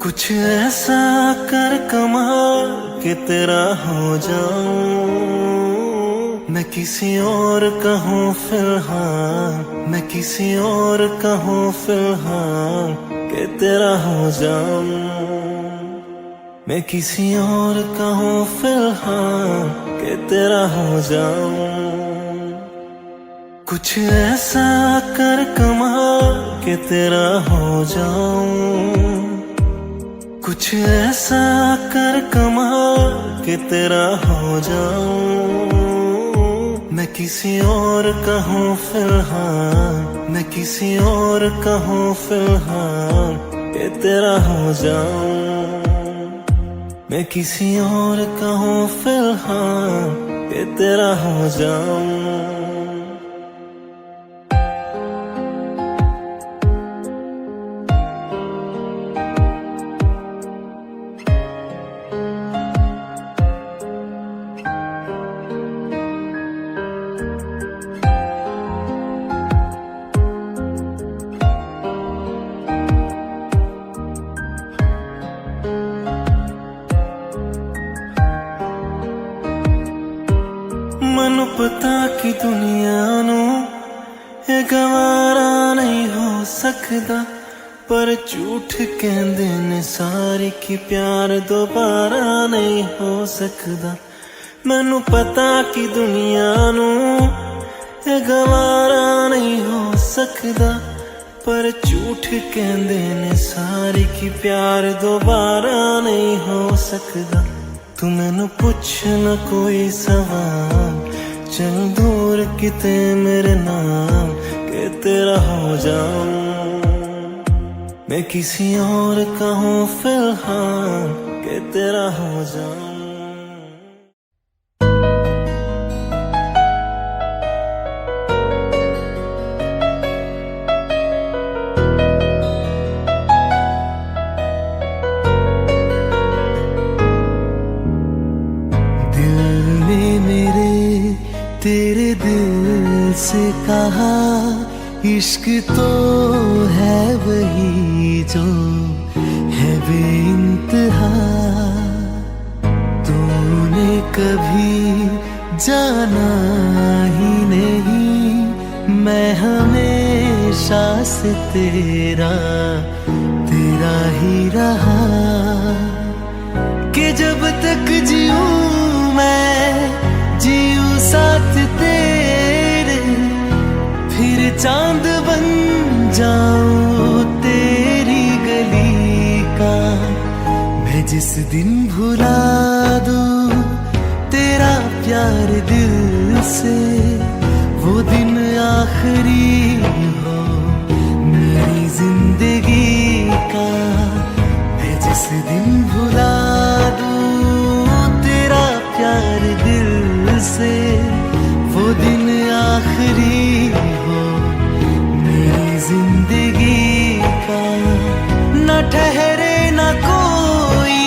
[SPEAKER 5] कुछ ऐसा कर कमाल कि तेरा हो जाऊं मैं किसी और का हूँ फिलहाल मैं किसी और का हूँ फिलहाल कि तेरा हो जाऊं मैं किसी और का हूँ फिलहाल कि तेरा हो जाऊं कुछ ऐसा कर कमाल कि तेरा हो जाऊं कुछ ऐसा कर कमाल कि तेरा हो जाऊं मैं किसी और का हूँ फिलहाल मैं किसी और का हूँ फिलहाल कि तेरा हो जाऊं मैं किसी और का हूँ फिलहाल कि तेरा हो जाऊं ਮੈਨੂੰ ਪਤਾ ਕਿ ਦੁਨੀਆ ਨੂੰ ਇਹ ਗਵਾਰਾ ਨਹੀਂ ਹੋ ਸਕਦਾ ਪਰ ਝੂਠ ਕਹਿੰਦੇ ਨੇ ਸਾਰੇ ਕਿ ਪਿਆਰ ਦੁਬਾਰਾ ਨਹੀਂ ਹੋ ਸਕਦਾ ਮੈਨੂੰ ਪਤਾ ਕਿ ਦੁਨੀਆ ਨੂੰ ਇਹ ਗਵਾਰਾ ਨਹੀਂ ਹੋ ਸਕਦਾ ਪਰ ਝੂਠ ਕਹਿੰਦੇ ਨੇ ਸਾਰੇ ਕਿ ਪਿਆਰ ਦੁਬਾਰਾ ਨਹੀਂ ਹੋ ਸਕਦਾ तू मैनू पुछ न कोई सवाल चल दूर किते मेरे नाम के तेरा हो जाऊं मैं किसी और का हूँ फिलहाल के तेरा हो जाऊं
[SPEAKER 4] तेरे दिल से कहा इश्क तो है वही जो है बेइंतहा तूने कभी जाना ही नहीं मैं हमेशा से तेरा ही रहा कि जब तक जीऊं मैं जीऊं साथ तेरे फिर चांद बन जाऊं तेरी गली का मैं जिस दिन भुला दूं तेरा प्यार दिल से वो दिन आखिरी हो मेरी जिंदगी का मैं जिस दिन भुला दूं तेरा प्यार दिल से वो दिन आखिरी हो मेरी ठहरे ना कोई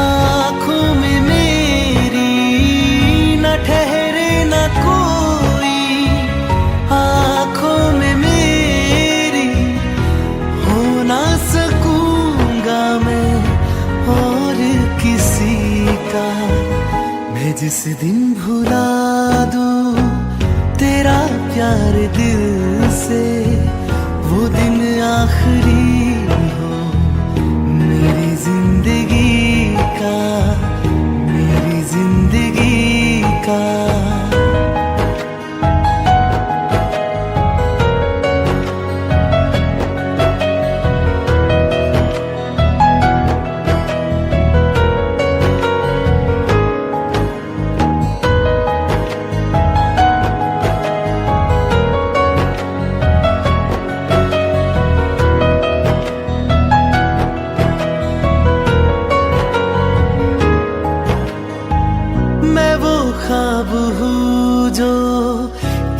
[SPEAKER 4] आंखों में मेरी, न ठहरे ना कोई आंखों में मेरी, हो ना सकूंगा मैं और किसी का। मैं जिस दिन भुला दूं तेरा प्यार दिल से, वो दिन आखिरी हो मेरी जिंदगी का, मेरी जिंदगी का। ख्वाब हूँ जो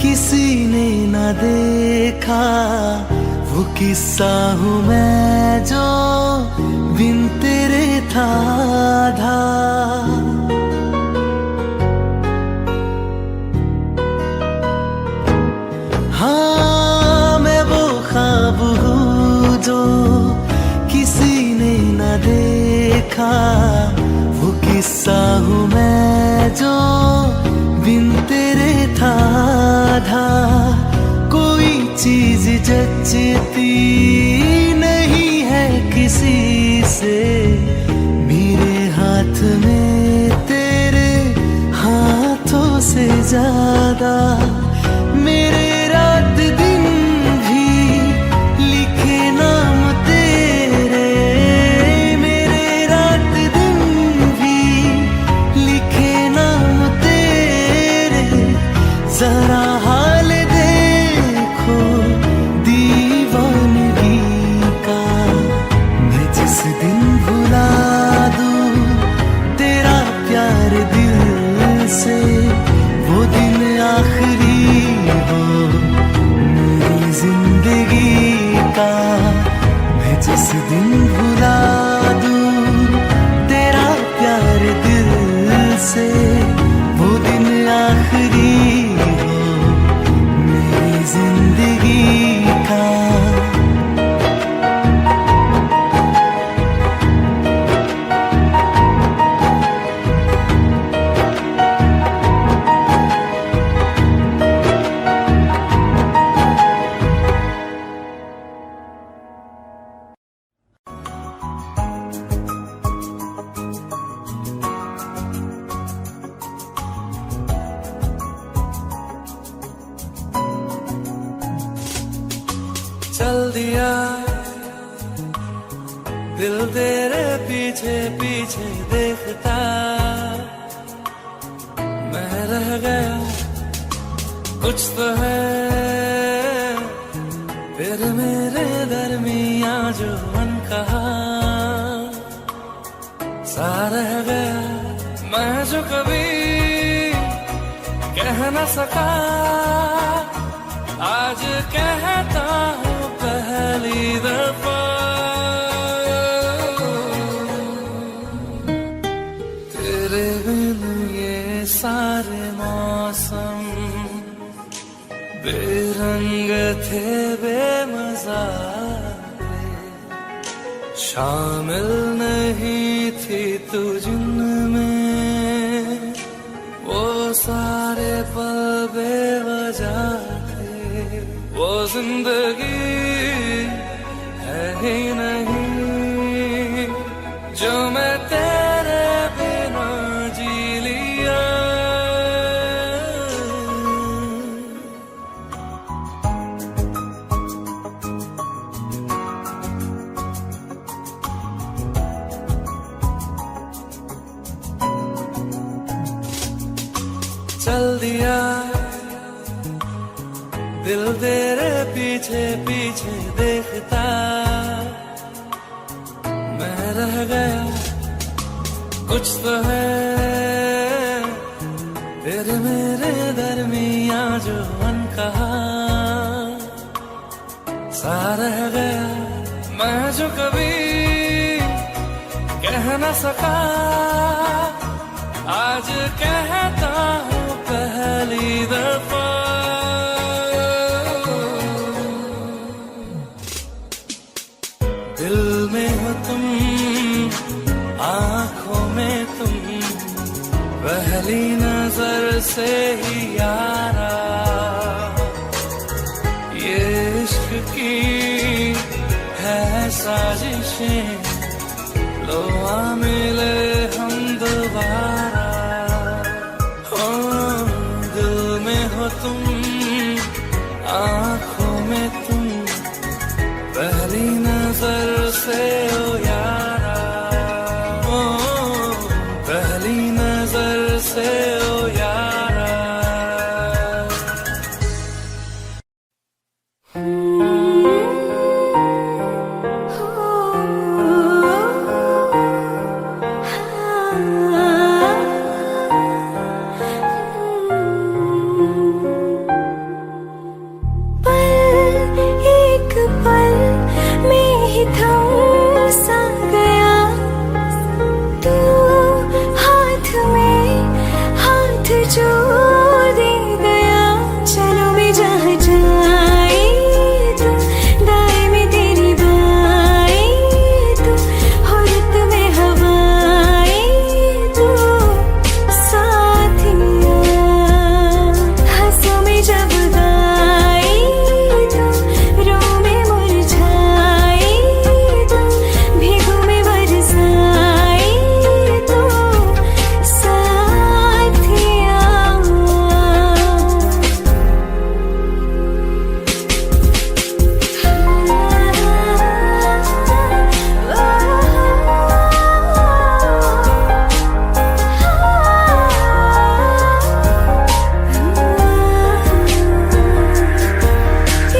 [SPEAKER 4] किसी ने न देखा, वो किस्सा हूँ मैं जो बिन तेरे था आधा। हाँ मैं वो ख्वाब हूँ जो किसी ने न देखा, वो किस्सा हूँ मैं जो बिन तेरे था आधा। कोई चीज जचती नहीं है किसी से, मेरे हाथ में तेरे हाथों से ज्यादा। मेरे रात दिन भी लिखे नाम तेरे, मेरे रात दिन भी लिखे नाम तेरे। जरा हाल देखो दीवानगी का, मैं जिस दिन भुला दूं तेरा प्यार दिल से, वो दिन आखिरी हो मेरी जिंदगी का। मैं जिस दिन भुला दूं तेरा प्यार दिल से, वो दिन आखिरी हो मेरी जिंदगी का।
[SPEAKER 1] चल दिया दिल तेरे पीछे पीछे देखता, मैं रह गया कुछ तो है तेरे मेरे दरमिया जो अनकहा सा रह गया। मैं जो कभी कह न सका आज कहता हूँ पहली दफा। तेरे बिन ये सारे मौसम बेरंग थे बेमजा थे, शामिल नहीं थी तू जिनमें वो सारे पल बेवजह थे। वो जिंदगी है ही नहीं जो मैं तेरे बिना जी लिया। चल दिया दिल तेरे पीछे पीछे देखता, मैं रह गया कुछ तो है तेरे मेरे दरमिया जो अनकहा सा रह गया। मैं जो
[SPEAKER 5] कभी कह न सका, आज कहता हूँ पहली दफा। दिल में हो तुम, आंखों में तुम, पहली नजर से ही यारा, ये इश्क की है साजिशें, लो आ मिले हम दोबारा। हो दिल में हो तुम, आंखों में तुम, पहली नजर से ओ यारा, ओ पहली नजर से ओ यारा।
[SPEAKER 2] एक पल में ही थम सा गया, तू हाथ में हाथ जो दे गया। चलो मैं जहाँ जाए तू, दाएं में तेरी बाएं तू, औरत में हवाएं तू, साथिया हंसों में जब गाए तू, रो में मुरझाए तू, भीगों में बरसाए तू, साथिया।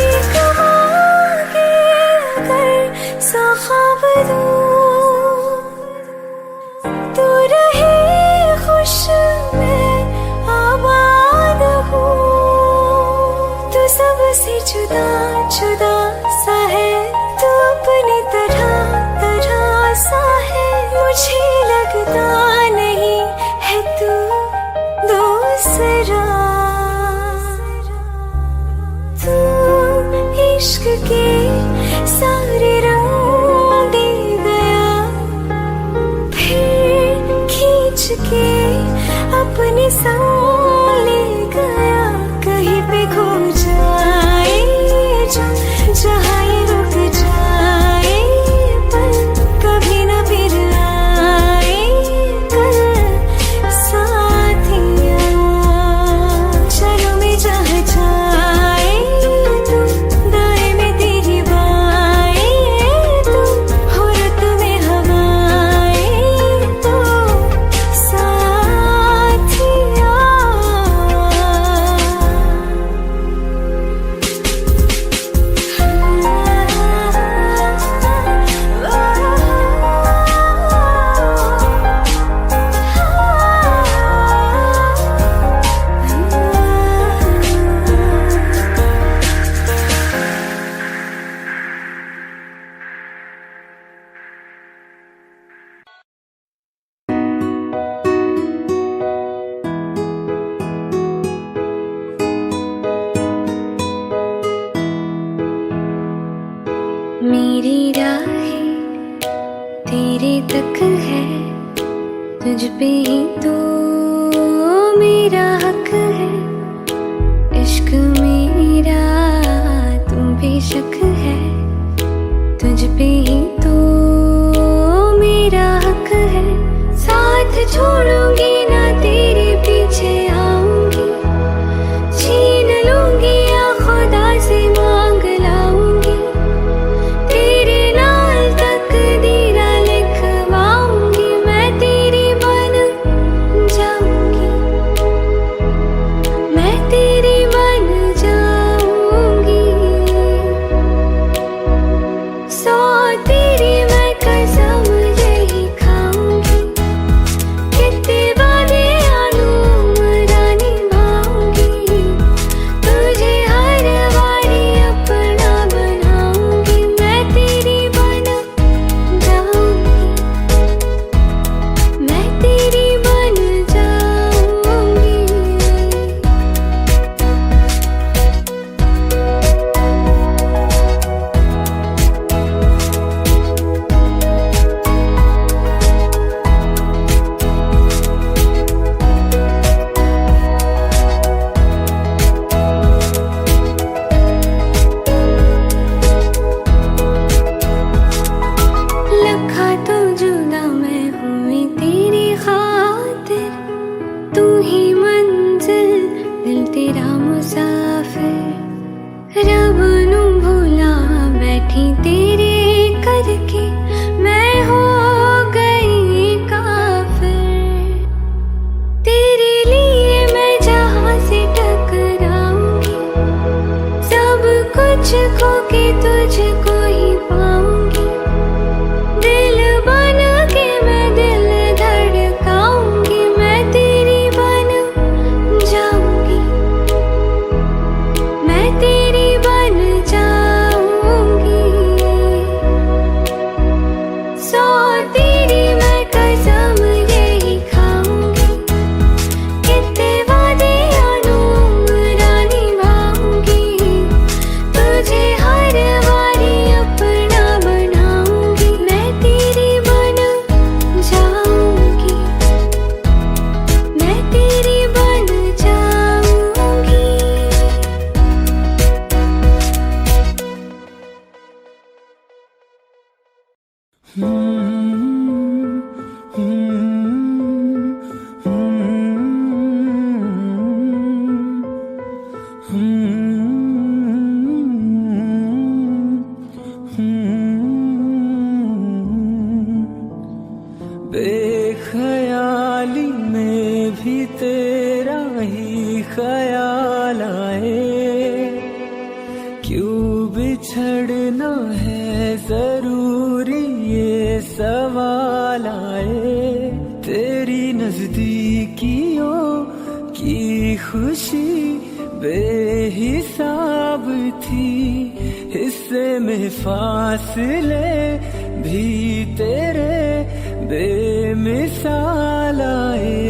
[SPEAKER 2] एक मांगे अगर सा ख्वाब दूं, तू रहे खुश मैं आबाद हूँ। तू सबसे जुदा जुदा सा है, तू अपनी तरह तरह सा है। मुझे लगता नहीं है तू दूसरा, तू इश्क के सारे रंग दे गया, फिर खींच के अपने संग ले गया। कहीं पे खो जाए जो, जहाँ ये रुक जाए पल, कभी न फिर आए कल, साथिया। चलो मैं जहाँ जाए तू, दाएं में तेरी बाएं तू, औरत में हवाएं तू, साथिया। मेरी राहें तेरे तक है, तुझ पे ही तो मेरा हक है। इश्क मेरा तुम बेशक है, तुझ पे ही तो मेरा हक है। साथ छोड़ूंगी ना तेरे पीछे आऊंगी, छीन लूंगी या खुदा से मांग लाऊंगी। तेरे नाल तकदीरा लिखवाऊंगी, मैं तेरी बन जाऊंगी, मैं तेरी बन जाऊंगी। सौ तेरी मैं कसम यही बैठी तेरे करके मैं हो गई काफिर। तेरे लिए मैं जहां से टकराऊंगी, सब कुछ खो के तुझको ही पाऊंगी। दिल बन के मैं दिल धड़काऊंगी, मैं तेरी बन जाऊंगी, मैं तेरी बन जाऊंगी। सो तेरी मैं कसम यही खाऊंगी, कितने वादे अनुमरा निभाऊंगी। तुझे हर बारी अपना बनाऊंगी, मैं तेरी बन जाऊंगी, मैं तेरी बन जाऊंगी।
[SPEAKER 4] बेख्याली में भी तेरा ही ख्याल आए, क्यों बिछड़ना है जरूरी ये सवाल आए। तेरी नजदीकियों की खुशी बेहिसाब थी, हिस्से में फासले भी तेरे बेमिसाल आए।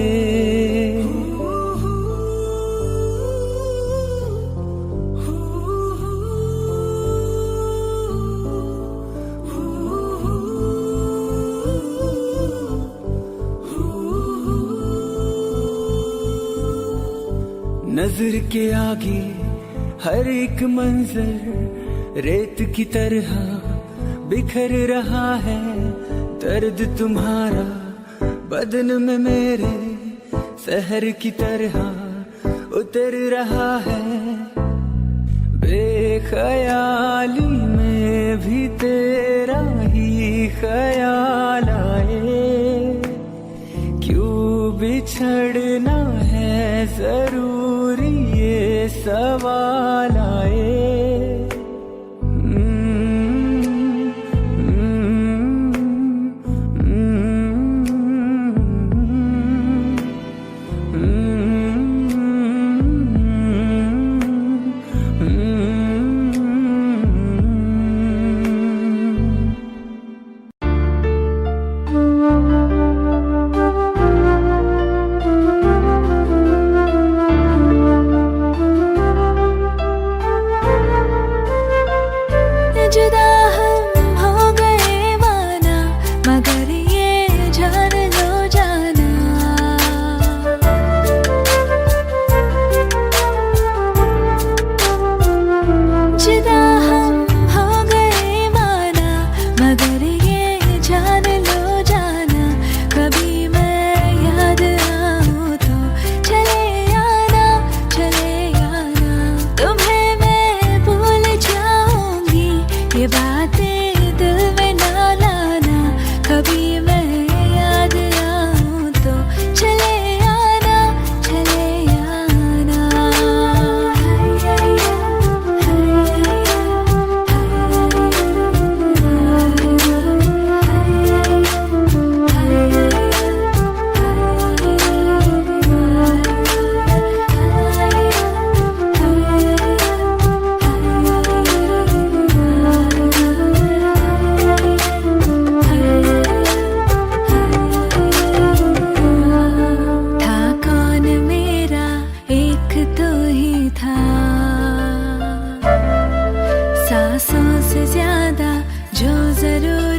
[SPEAKER 4] नजर के आगे हर एक मंजर रेत की तरह बिखर रहा है। दर्द तुम्हारा बदन में मेरे शहर की तरह उतर रहा है। बेख्याली में भी तेरा ही ख्याल आए, क्यों बिछड़ना है जरूरी ये सवाल आए।
[SPEAKER 2] जुदा हम हो गए माना, मगर ये जान लो जाना, जुदा हम हो गए माना, मगर ये जान लो जाना। कभी मैं याद आऊं तो चले आना, चले आना। तुम्हें मैं भूल जाऊंगी, ये बातें दिल में ना लाना। कभी मैं याद आऊं तो चले आना, चले आना। था कौन मेरा एक तो ही था, सांसों से ज्यादा जो जरूर